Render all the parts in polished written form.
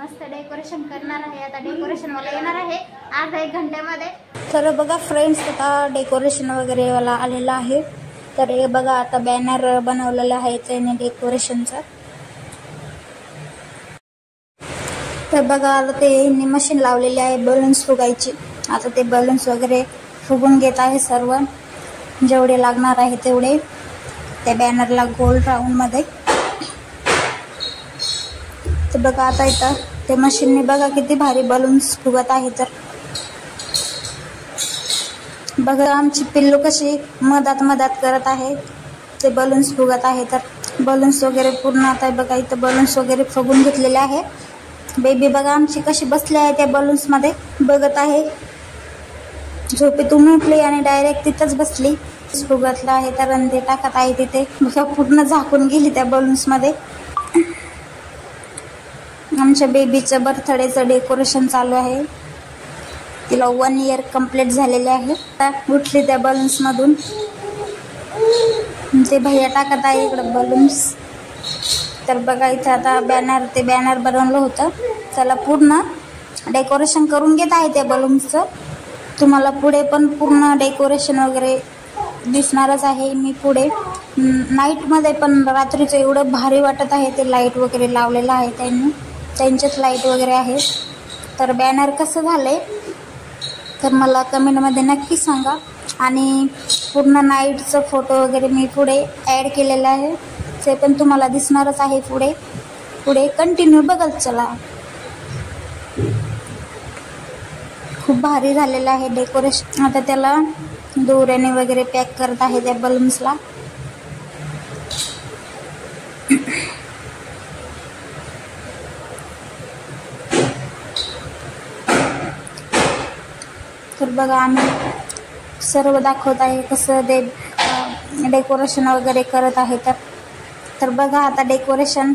मस्त डेकोरेशन करणार आहे। आता डेकोरेशन वाला येणार आहे अर्धा एक घंट्यामध्ये। तर बघा फ्रेंड्स, आता डेकोरेशन वगैरे वाला आलेला आहे। तर हे बघा आता बॅनर बनवलेला आहे त्याने डेकोरेशनचा। तर बघा ते मशीन लावलेली आहे बलून्स फुगायची। आता ते बलून्स वगैरे फुगून घेत आहे सर्व, जेवढे लागणार आहे तेवढे त्या बॅनरला गोल राऊंड मध्ये। तर बघा आता इथं ते मशीनने बघा किती भारी बलून्स फुगत आहे। तर बघा आमची पिल्लू कशी मदत करत आहे, ते बलून्स फुगत आहे। तर बलून्स वगैरे पूर्ण आता बघा इथं बलून्स वगैरे फुगून घेतलेले आहे। बेबी बघा आमची कशी बसली आहे त्या बलून्स मध्ये, बघत आहे। झोपेतून उठली आणि डायरेक्ट तिथंच बसली, फुगतला आहे तर रंदे टाकत आहे तिथे। बघा पूर्ण झाकून गेली त्या बलून्स मध्ये। आमच्या बेबीचं बर्थडेचं डेकोरेशन चालू आहे। तिला 1 इयर कंप्लीट झालेले आहे। आता उठली त्या बलून्स मधून, ते भैया टाकत आहे इकडे बलून्स। तर बघा इथे आता बॅनर बनवलं होतं, त्याला पूर्ण डेकोरेशन करून घेत आहे त्या बलून्सचं। तुम्हाला पुढे पण पूर्ण डेकोरेशन वगैरे दिसणारच आहे मी पुढे। नाईट मध्ये पण रात्रीचं एवढं भारी वाटत आहे, ते लाईट वगैरे लावलेलं आहे त्यांनी, त्यांचेच लाईट वगैरे आहे। तर बॅनर कसं झालंय तर मला कमेंट मध्ये नक्की सांगा। आणि पूर्ण नाईटचं फोटो वगैरे मी पुढे ॲड केलेला आहे, ते पण तुम्हाला दिसणारच आहे पुढे कंटिन्यू बघत चला। खूप भारी झालेलं आहे डेकोरेशन। आता त्याला दोऱ्याने वगैरे पॅक करत आहे त्या बलून्सला। तर बघा आम्ही सर्व दाखवत आहे कसं ते डेकोरेशन वगैरे करत आहे। तर बघा आता डेकोरेशन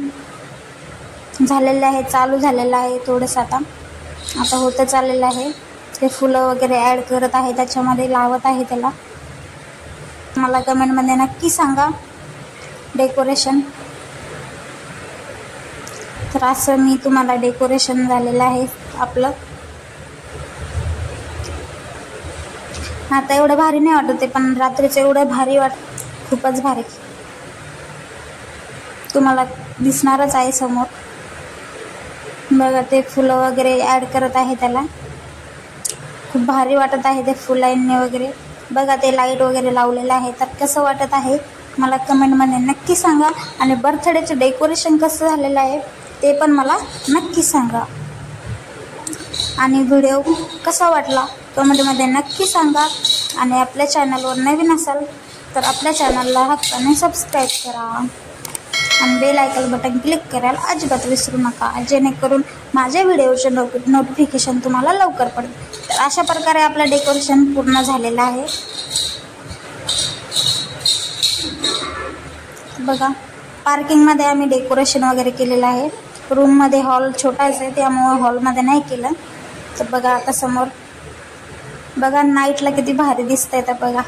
झालेलं आहे, चालू झालेलं आहे थोडंसं, आता होतं चाललेलं आहे। ते फुलं वगैरे ॲड करत आहे त्याच्यामध्ये, लावत आहे त्याला। मला कमेंटमध्ये नक्की सांगा डेकोरेशन। तर असं मी तुम्हाला डेकोरेशन झालेलं आहे आपलं। आता एवढं भारी नाही वाटत, पण रात्रीचं एवढं भारी खूपच भारी तुम्हाला दिसणारच आहे समोर। बघा ते फुलं वगैरे ॲड करत आहे त्याला, खूप भारी वाटत आहे ते फुलांनी वगैरे। बघा ते लाईट वगैरे लावलेलं आहे, तर कसं वाटत आहे मला कमेंटमध्ये नक्की सांगा। आणि बर्थडेचं डेकोरेशन कसं झालेलं आहे ते पण मला नक्की सांगा। आणि व्हिडिओ कसा वाटला कमेंटमध्ये नक्की सांगा। आणि आपल्या चॅनलवर नवीन असाल तर आपल्या चॅनलला हक्काने सबस्क्राईब करा आणि बेल आयकॉन बटन क्लिक करायला अजिबात विसरू नका, जेणेकरून माझ्या व्हिडिओचे नोटिफिकेशन तुम्हाला लवकर पडेल। तर अशा प्रकारे आपलं डेकोरेशन पूर्ण झालेलं आहे। बघा पार्किंगमध्ये आम्ही डेकोरेशन वगैरे केलेलं आहे। रूममध्ये हॉल छोटाच आहे त्यामुळे हॉलमध्ये नाही केलं। तर बघा आता समोर बघा नाईटला किती भारी दिसतंय, तर बघा।